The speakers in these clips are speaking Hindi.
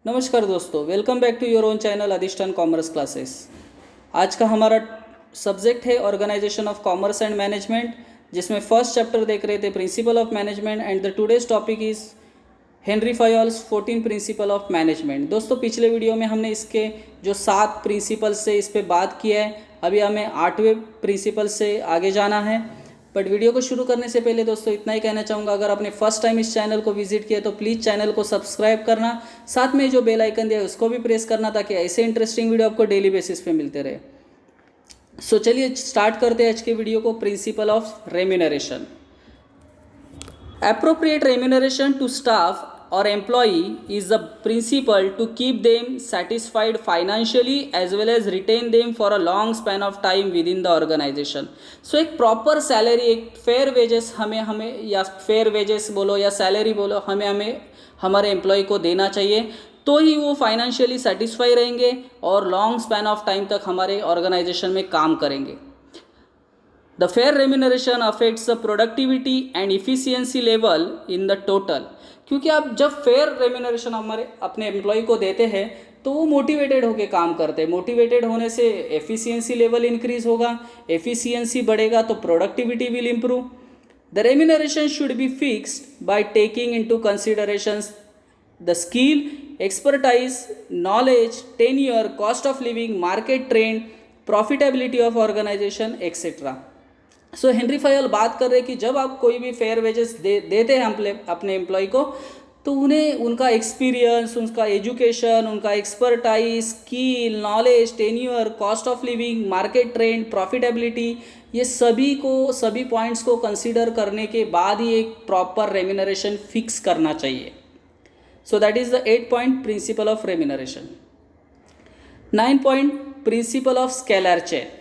नमस्कार दोस्तों, welcome back to your own channel Adhishthan commerce classes. आज का हमारा सब्जेक्ट है organization of commerce and management, जिसमें फर्स्ट चैप्टर देख रहे थे principle of management and the today's topic is Henry Fayol's 14 principle of management. दोस्तों, पिछले वीडियो में हमने इसके जो 7 प्रिंसिपल से इस पर बात की है। अभी हमें 8वें प्रिंसिपल से आगे जाना है। बट वीडियो को शुरू करने से पहले दोस्तों इतना ही कहना चाहूँगा, अगर आपने फर्स्ट टाइम इस चैनल को विजिट किया तो प्लीज़ चैनल को सब्सक्राइब करना, साथ में जो बेल आइकन दिया है उसको भी प्रेस करना, ताकि ऐसे इंटरेस्टिंग वीडियो आपको डेली बेसिस पे मिलते रहे। सो चलिए स्टार्ट करते हैं आज के वीडियो को। Principle of remuneration. Appropriate remuneration to staff or employee is the principle to keep them satisfied financially as well as retain them for a long span of time within the organization. So एक proper salary, एक fair wages हमें या fair wages बोलो या salary बोलो, हमें हमारे एम्प्लॉय को देना चाहिए, तो ही वो फाइनेंशियली सेटिस्फाई रहेंगे और लॉन्ग स्पैन ऑफ टाइम तक हमारे ऑर्गेनाइजेशन में काम करेंगे। The fair remuneration affects the productivity and efficiency level in the total। क्योंकि आप जब फेयर रेम्यूनरेशन हमारे अपने एम्प्लॉय को देते हैं तो वो मोटिवेटेड होकर काम करते हैं। मोटिवेटेड होने से एफिशिएंसी लेवल इंक्रीज होगा, एफिशिएंसी बढ़ेगा तो productivity will improve. The remuneration should be fixed by taking into considerations the skill, expertise, knowledge, tenure, cost of living, market trend, profitability of organization etcetera. So Henry Fayol बात कर रहे हैं कि जब आप कोई भी फेयर वेजेस देते हैं अपने एम्प्लॉय को, तो उन्हें उनका एक्सपीरियंस, उनका एजुकेशन, उनका expertise, skill, knowledge, tenure, cost of living, market trend, profitability, ये सभी पॉइंट्स को कंसीडर करने के बाद ही एक प्रॉपर रेम्यूनरेशन फिक्स करना चाहिए। So that is the 8 point principle of remuneration. 9 point principle of scalar chain.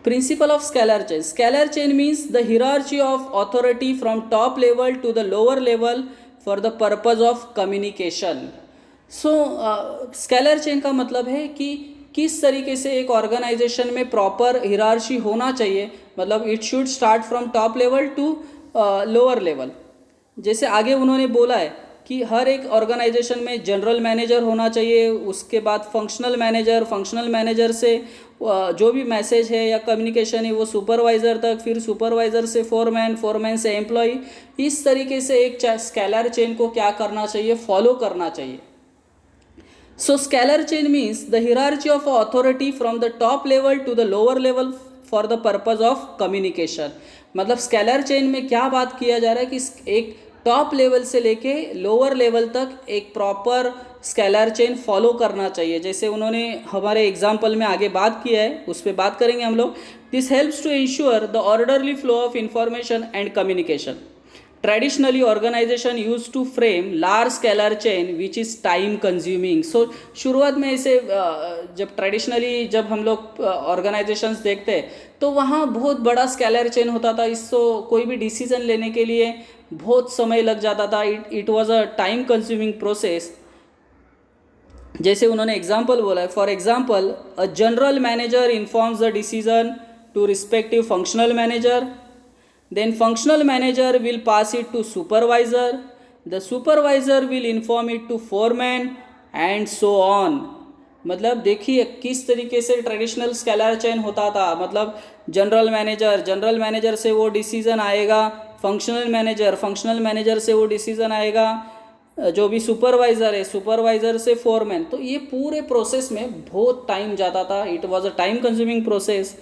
Principle of scalar chain. Scalar chain means the hierarchy of authority from top level to the lower level for the purpose of communication. So scalar chain का मतलब है कि किस तरीके से एक ऑर्गेनाइजेशन में प्रॉपर हिरार्ची होना चाहिए। मतलब it should start from top level to lower level. जैसे आगे उन्होंने बोला है कि हर एक ऑर्गेनाइजेशन में जनरल मैनेजर होना चाहिए, उसके बाद फंक्शनल मैनेजर से जो भी मैसेज है या कम्युनिकेशन है वो सुपरवाइज़र तक, फिर सुपरवाइज़र से फोरमैन से एम्प्लॉय। इस तरीके से एक स्केलर चेन को क्या करना चाहिए, फॉलो करना चाहिए। So scalar chain means the hierarchy of authority from the top level to the lower level for the purpose of communication. मतलब स्केलर चेन में क्या बात किया जा रहा है कि एक टॉप लेवल से लेके लोअर लेवल तक एक प्रॉपर स्केलर चेन फॉलो करना चाहिए। जैसे उन्होंने हमारे एग्जाम्पल में आगे बात किया है, उस पर बात करेंगे हम लोग। This helps to ensure the orderly flow of information and communication. Traditionally organization use to frame large scalar chain which is time consuming. So शुरुआत में ऐसे जब हम लोग ऑर्गेनाइजेशंस देखते हैं तो वहाँ बहुत बड़ा स्केलर चेन होता था। इसको कोई भी डिसीजन लेने के लिए बहुत समय लग जाता था। It was a time consuming process. जैसे उन्होंने एग्जाम्पल बोला है, for example a general manager informs the decision to respective functional manager, then functional manager will pass it to supervisor, the supervisor will inform it to foreman and so on। मतलब देखिए किस तरीके से ट्रेडिशनल स्केलर चेन होता था। मतलब जनरल मैनेजर से वो डिसीज़न आएगा, फंक्शनल मैनेजर से वो डिसीज़न आएगा, जो भी सुपरवाइज़र से फोरमैन। तो ये पूरे प्रोसेस में बहुत टाइम जाता था। It was a time consuming process.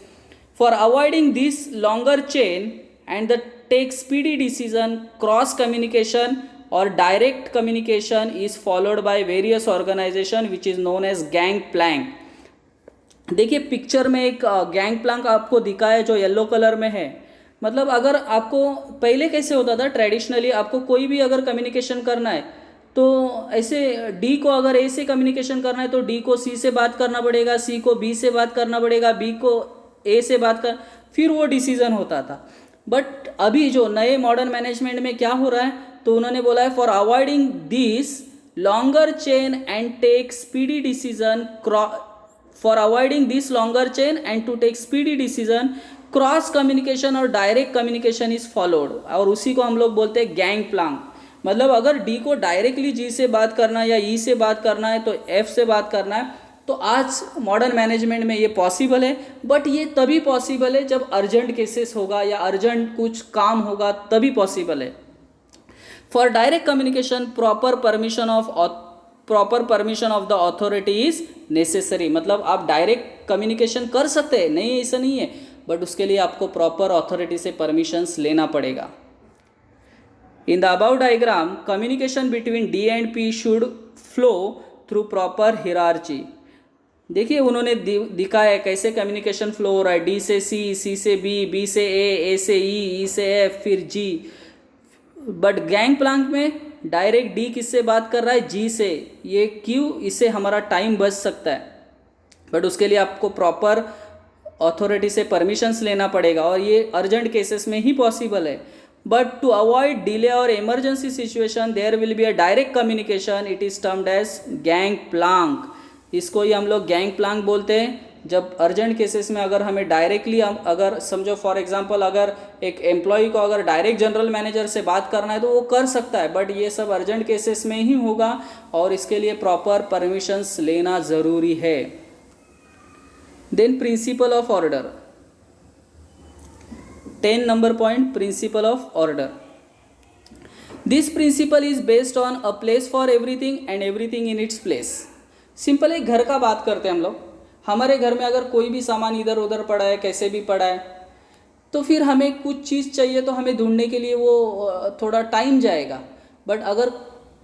For avoiding this longer chain and the take speedy decision, cross communication or direct communication is followed by various organization which is known as gangplank। देखिए पिक्चर में एक गैंगप्लैंक आपको दिखा है जो येलो कलर में है। मतलब अगर आपको पहले कैसे होता था, ट्रेडिशनली आपको कोई भी अगर कम्युनिकेशन करना है तो ऐसे डी को अगर ए से कम्युनिकेशन करना है तो डी को सी से बात करना पड़ेगा, सी को बी से बात करना पड़ेगा, बी को ए से बात कर, फिर वो डिसीजन होता था। बट अभी जो नए मॉडर्न मैनेजमेंट में क्या हो रहा है, तो उन्होंने बोला है for avoiding this longer chain and take speedy decision, for avoiding this longer chain and to take speedy decision cross communication और डायरेक्ट कम्युनिकेशन इज फॉलोड, और उसी को हम लोग बोलते हैं गैंग प्लांक। मतलब अगर डी को डायरेक्टली जी से बात करना है या ई से बात करना है तो एफ से बात करना है, तो आज मॉडर्न मैनेजमेंट में ये पॉसिबल है, बट ये तभी पॉसिबल है जब अर्जेंट केसेस होगा या अर्जेंट कुछ काम होगा, तभी पॉसिबल है। For direct communication proper permission of the authority is necessary. मतलब आप डायरेक्ट कम्युनिकेशन कर सकते हैं, नहीं ऐसा नहीं है, बट उसके लिए आपको प्रॉपर अथॉरिटी से परमिशंस लेना पड़ेगा। In the above diagram communication between D and P should flow through proper hierarchy. देखिए उन्होंने दिखाया है कैसे कम्युनिकेशन फ्लो हो रहा है, डी से सी, सी से बी, बी से ए से ई से एफ, फिर जी। बट गैंग प्लांक में डायरेक्ट डी किससे बात कर रहा है, जी से। ये क्यों, इससे हमारा टाइम बच सकता है, बट उसके लिए आपको प्रॉपर अथॉरिटी से परमिशंस लेना पड़ेगा, और ये अर्जेंट केसेस में ही पॉसिबल है। बट टू अवॉइड डिले और emergency situation there will be a direct communication, it is termed as gang plank. इसको ही हम लोग गैंग प्लांक बोलते हैं। जब अर्जेंट केसेस में अगर हमें डायरेक्टली, अगर समझो फॉर एग्जांपल अगर एक एम्प्लॉय को अगर डायरेक्ट जनरल मैनेजर से बात करना है तो वो कर सकता है, बट ये सब अर्जेंट केसेस में ही होगा और इसके लिए प्रॉपर परमिशंस लेना ज़रूरी है। Then principle of order, 10 number point, principle of order. This principle is based on a place for everything and everything in its place. Simple एक घर का बात करते हैं हम लोग। हमारे घर में अगर कोई भी सामान इधर उधर पड़ा है, कैसे भी पड़ा है, तो फिर हमें कुछ चीज़ चाहिए तो हमें ढूंढने के लिए वो थोड़ा टाइम जाएगा। बट अगर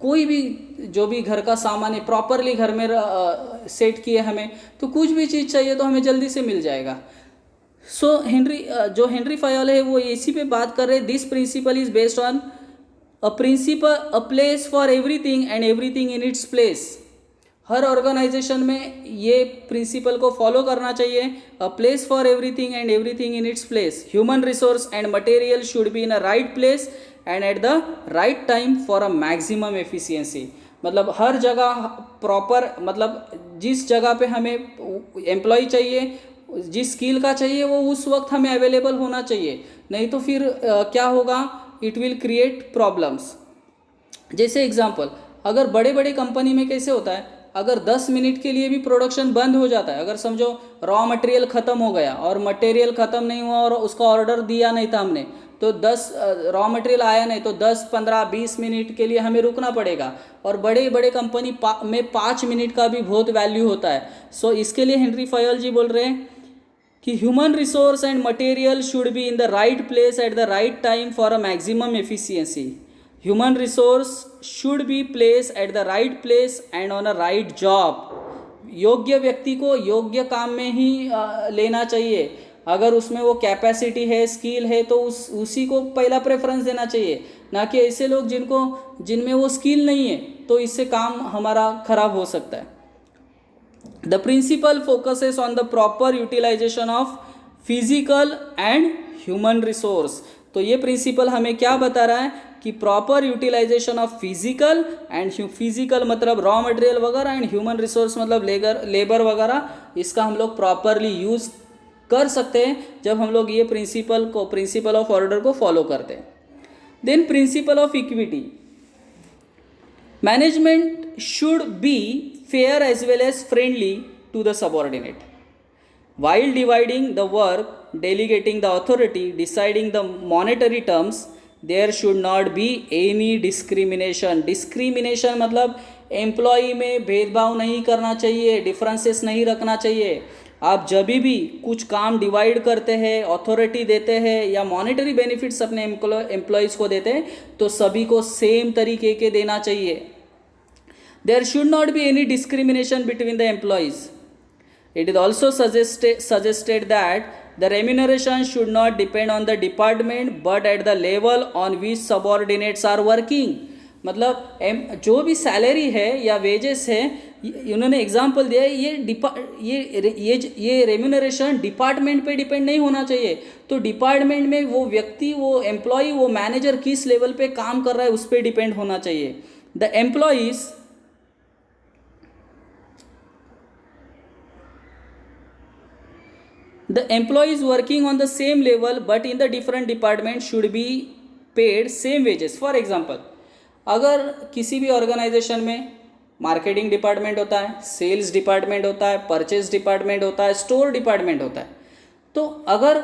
कोई भी जो भी घर का सामान है प्रॉपरली घर में सेट किए हमें, तो कुछ भी चीज़ चाहिए तो हमें जल्दी से मिल जाएगा। सो हेनरी फायोल है वो इसी पे बात कर रहे हैं। This principle is based on a place for everything and everything in its place. हर ऑर्गेनाइजेशन में ये प्रिंसिपल को फॉलो करना चाहिए। A place for everything and everything in its place. Human resource and material should be in a right place and at the right time for a maximum efficiency. मतलब हर जगह प्रॉपर, मतलब जिस जगह पे हमें एम्प्लॉय चाहिए, जिस स्किल का चाहिए, वो उस वक्त हमें अवेलेबल होना चाहिए, नहीं तो फिर क्या होगा, इट विल क्रिएट प्रॉब्लम्स। जैसे एग्जांपल, अगर बड़े बड़े कंपनी में कैसे होता है, अगर 10 मिनट के लिए भी प्रोडक्शन बंद हो जाता है, अगर समझो रॉ मटेरियल ख़त्म हो गया और मटेरियल ख़त्म नहीं हुआ और उसका ऑर्डर दिया नहीं था हमने, तो 10 रॉ मटेरियल आया नहीं, तो 10, 15, 20 मिनट के लिए हमें रुकना पड़ेगा। और बड़े बड़े कंपनी में 5 मिनट का भी बहुत वैल्यू होता है। सो इसके लिए हेनरी फायोल जी बोल रहे हैं कि human resource and material should be in the right place at the right time for a maximum efficiency. Human resource should be place at the right place and on a right job. योग्य व्यक्ति को योग्य काम में ही लेना चाहिए। अगर उसमें वो कैपेसिटी है, स्किल है, तो उसी को पहला प्रेफरेंस देना चाहिए, ना कि ऐसे लोग जिनमें वो स्किल नहीं है, तो इससे काम हमारा खराब हो सकता है। The principle focuses on the proper utilization of physical and human resource। तो ये प्रिंसिपल हमें क्या बता रहा है कि proper utilization of physical and physical मतलब रॉ मटेरियल वगैरह, एंड ह्यूमन रिसोर्स मतलब लेबर वगैरह, इसका हम लोग प्रॉपरली यूज़ कर सकते हैं जब हम लोग ये प्रिंसिपल ऑफ ऑर्डर को फॉलो करते हैं। Then principle of equity. Management should be fair as well as friendly to the subordinate. While dividing the work, delegating the authority, deciding the monetary terms, there should not be any discrimination। Discrimination मतलब एम्प्लॉई में भेदभाव नहीं करना चाहिए, डिफरेंसेस नहीं रखना चाहिए। आप जब भी कुछ काम डिवाइड करते हैं, अथॉरिटी देते हैं या मॉनेटरी बेनिफिट्स अपने एम्प्लॉयज़ को देते हैं, तो सभी को सेम तरीके के देना चाहिए। There should not be any discrimination between the employees. It is also suggested that the remuneration should not depend on the department but at the level on which subordinates are working। मतलब जो भी सैलरी है या वेजेस है, उन्होंने एग्जांपल दिया है, ये रेम्यूनरेशन डिपार्टमेंट पे डिपेंड नहीं होना चाहिए। तो डिपार्टमेंट में वो व्यक्ति, वो एम्प्लॉय, वो मैनेजर किस लेवल पे काम कर रहा है उस पर डिपेंड होना चाहिए। The employees The employees working on the same level but in the different department should be paid same wages. For example, अगर किसी भी ऑर्गेनाइजेशन में मार्केटिंग डिपार्टमेंट होता है, सेल्स डिपार्टमेंट होता है, परचेज डिपार्टमेंट होता है, स्टोर डिपार्टमेंट होता है, तो अगर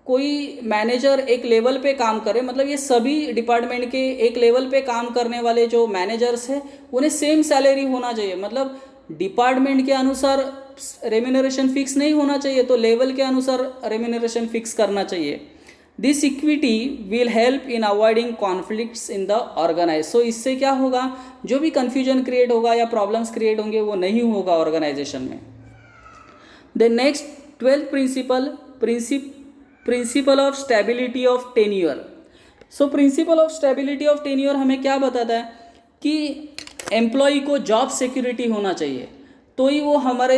कोई मैनेजर एक लेवल पे काम करे, मतलब ये सभी डिपार्टमेंट के एक लेवल पे काम करने वाले जो मैनेजर्स हैं उन्हें सेम सैलरी होना चाहिए। मतलब डिपार्टमेंट के अनुसार रेम्यूनरेशन फिक्स नहीं होना चाहिए, तो लेवल के अनुसार रेम्यूनरेशन फिक्स करना चाहिए। This equity will help in avoiding conflicts in the organize. So इससे क्या होगा, जो भी कन्फ्यूजन क्रिएट होगा या प्रॉब्लम्स क्रिएट होंगे वो नहीं होगा ऑर्गेनाइजेशन में। The next 12th principle of stability of tenure. So principle of stability of tenure हमें क्या बताता है कि एम्प्लॉय को जॉब सिक्योरिटी होना चाहिए, तो ही वो हमारे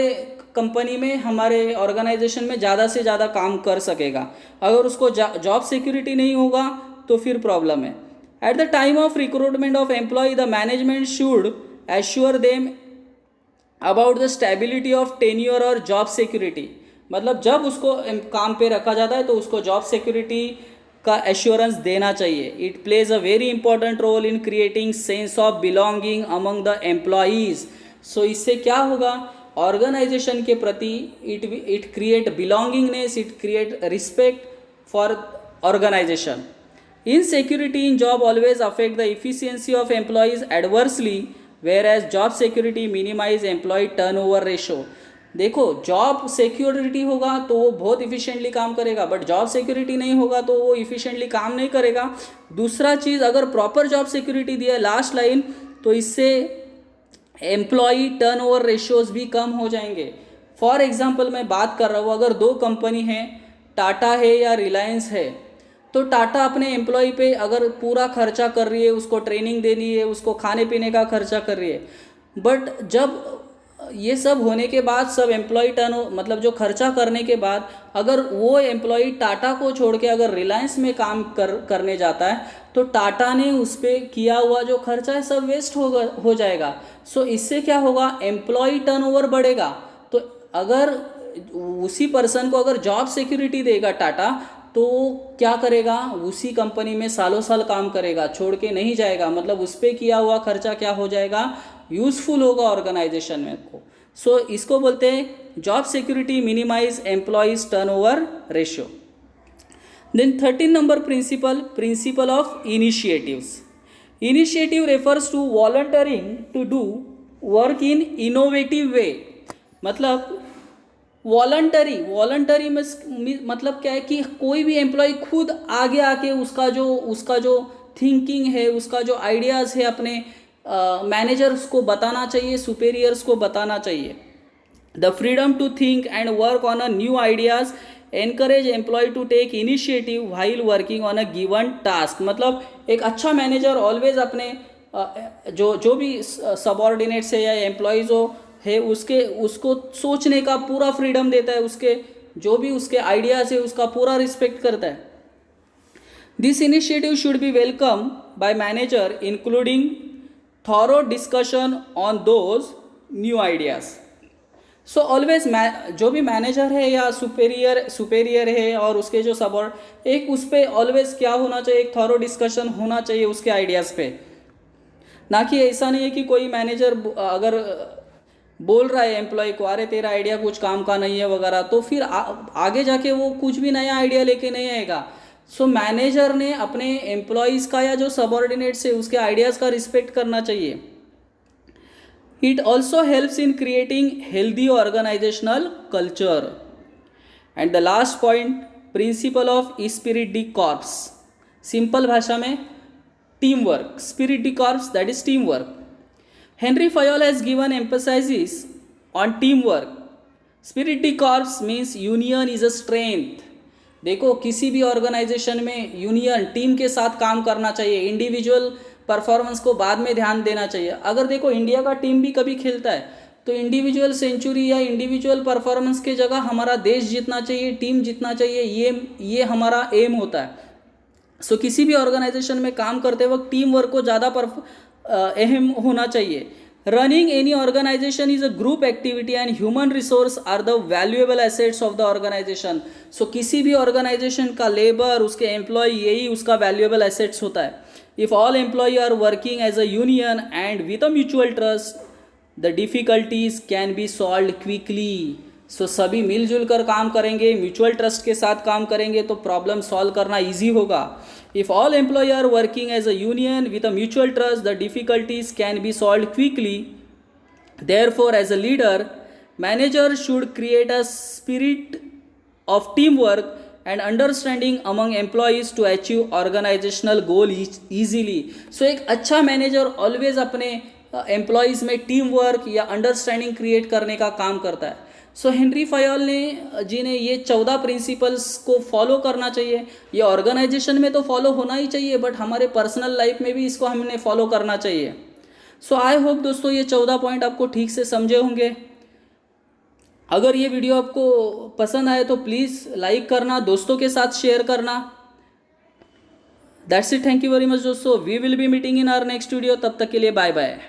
कंपनी में, हमारे ऑर्गेनाइजेशन में ज़्यादा से ज़्यादा काम कर सकेगा। अगर उसको जॉब सिक्योरिटी नहीं होगा तो फिर प्रॉब्लम है। At the time of recruitment of employ the management should assure them about the stability of tenure और जॉब सिक्योरिटी। मतलब जब उसको काम पे रखा जाता है तो उसको जॉब सिक्योरिटी का एश्योरेंस देना चाहिए। It plays a very important role in creating sense of belonging among the employees. So इससे क्या होगा, ऑर्गेनाइजेशन के प्रति it create belongingness, it create respect for organization. Insecurity in job always affect the efficiency of employees adversely, whereas job security minimize employee turnover ratio. देखो, जॉब सिक्योरिटी होगा तो वो बहुत इफिशिएंटली काम करेगा, बट जॉब सिक्योरिटी नहीं होगा तो वो इफिशिएंटली काम नहीं करेगा। दूसरा चीज़, अगर प्रॉपर जॉब सिक्योरिटी दिया है, लास्ट लाइन, तो इससे एम्प्लॉई टर्नओवर रेशियोज भी कम हो जाएंगे। फॉर एग्जांपल मैं बात कर रहा हूँ, अगर दो कंपनी हैं, टाटा है या रिलायंस है, तो टाटा अपने एम्प्लॉय पे अगर पूरा खर्चा कर रही है, उसको ट्रेनिंग दे रही है, उसको खाने पीने का खर्चा कर रही है, बट जब ये सब होने के बाद, सब एम्प्लॉय मतलब जो खर्चा करने के बाद, अगर वो एम्प्लॉय टाटा को छोड़ के अगर रिलायंस में काम करने जाता है, तो टाटा ने उस पर किया हुआ जो खर्चा है सब वेस्ट हो जाएगा। सो इससे क्या होगा, एम्प्लॉय टर्नओवर बढ़ेगा। तो अगर उसी पर्सन को अगर जॉब सिक्योरिटी देगा टाटा, तो क्या करेगा, उसी कंपनी में सालों साल काम करेगा, छोड़ के नहीं जाएगा। मतलब उस पर किया हुआ खर्चा क्या हो जाएगा, यूज़फुल होगा ऑर्गेनाइजेशन में को। सो इसको बोलते हैं job security minimize employees turnover ratio. Then 13 number principle of initiatives. Initiative refers to volunteering to do work in innovative way. मतलब वॉलंटरी में मतलब क्या है कि कोई भी एम्प्लॉय खुद आगे आके उसका जो थिंकिंग है, उसका जो आइडियाज़ है, अपने मैनेजर्स को बताना चाहिए, सुपेरियर्स को बताना चाहिए। The freedom to think and work on a new ideas encourage employ to take initiative while working on a given task. मतलब एक अच्छा मैनेजर ऑलवेज अपने जो भी सबऑर्डिनेट्स है या एम्प्लॉयज़ है उसको सोचने का पूरा फ्रीडम देता है, उसके जो भी उसके आइडियाज़ है उसका पूरा रिस्पेक्ट करता है। This initiative should be welcome by manager including thorough discussion on those new ideas. So always जो भी मैनेजर है या सुपेरियर है और उसके जो सबऑर्ड, एक उस पर ऑलवेज क्या होना चाहिए, एक थॉरो डिस्कशन होना चाहिए उसके आइडियाज़ पे। ना कि ऐसा नहीं है कि कोई मैनेजर अगर बोल रहा है एम्प्लॉय को, अरे तेरा आइडिया कुछ काम का नहीं है वगैरह, तो फिर आगे जाके वो कुछ भी नया आइडिया लेके नहीं आएगा। सो मैनेजर ने अपने एम्प्लॉयज़ का या जो सबऑर्डिनेट्स है उसके आइडियाज़ का रिस्पेक्ट करना चाहिए। It also helps in creating healthy organizational culture. And the last point, principle of spirit de corps. Simple भाषा में team work, spirit de corps that is team work. Henry Fayol has given emphasis on teamwork. Spirit de corps means union is a strength. देखो, किसी भी ऑर्गेनाइजेशन में यूनियन, टीम के साथ काम करना चाहिए, इंडिविजुअल परफॉर्मेंस को बाद में ध्यान देना चाहिए। अगर देखो इंडिया का टीम भी कभी खेलता है तो इंडिविजुअल सेंचुरी या इंडिविजुअल परफॉर्मेंस के जगह हमारा देश जीतना चाहिए, टीम जीतना चाहिए, ये हमारा एम होता है। सो किसी भी ऑर्गेनाइजेशन में काम करते वक्त टीम वर्क को ज़्यादा अहम होना चाहिए। Running any organization is a group activity and human resource are the valuable assets of the organization. So किसी भी organization का labor, उसके employee, यही उसका valuable assets होता है. If all employee are working as a union and with a mutual trust, the difficulties can be solved quickly. So सभी मिलजुल कर काम करेंगे, म्यूचुअल ट्रस्ट के साथ काम करेंगे तो प्रॉब्लम सॉल्व करना ईजी होगा. If all employees are working as a union with a mutual trust, the difficulties can be solved quickly. Therefore, as a leader, manager should create a spirit of teamwork and understanding among employees to achieve organizational goal easily. So एक अच्छा मैनेजर ऑलवेज अपने एम्प्लॉयज़ में टीम वर्क या अंडरस्टैंडिंग क्रिएट करने का काम करता है. सो हेनरी फयोल जी ने ये 14 प्रिंसिपल्स को फॉलो करना चाहिए. ये ऑर्गेनाइजेशन में तो फॉलो होना ही चाहिए, बट हमारे पर्सनल लाइफ में भी इसको हमने फॉलो करना चाहिए. सो आई होप दोस्तों ये 14 पॉइंट आपको ठीक से समझे होंगे. अगर ये वीडियो आपको पसंद आए तो प्लीज़ लाइक करना, दोस्तों के साथ शेयर करना. That's it. Thank you very much दोस्तों. We will be meeting in our next video. तब तक के लिए बाय बाय.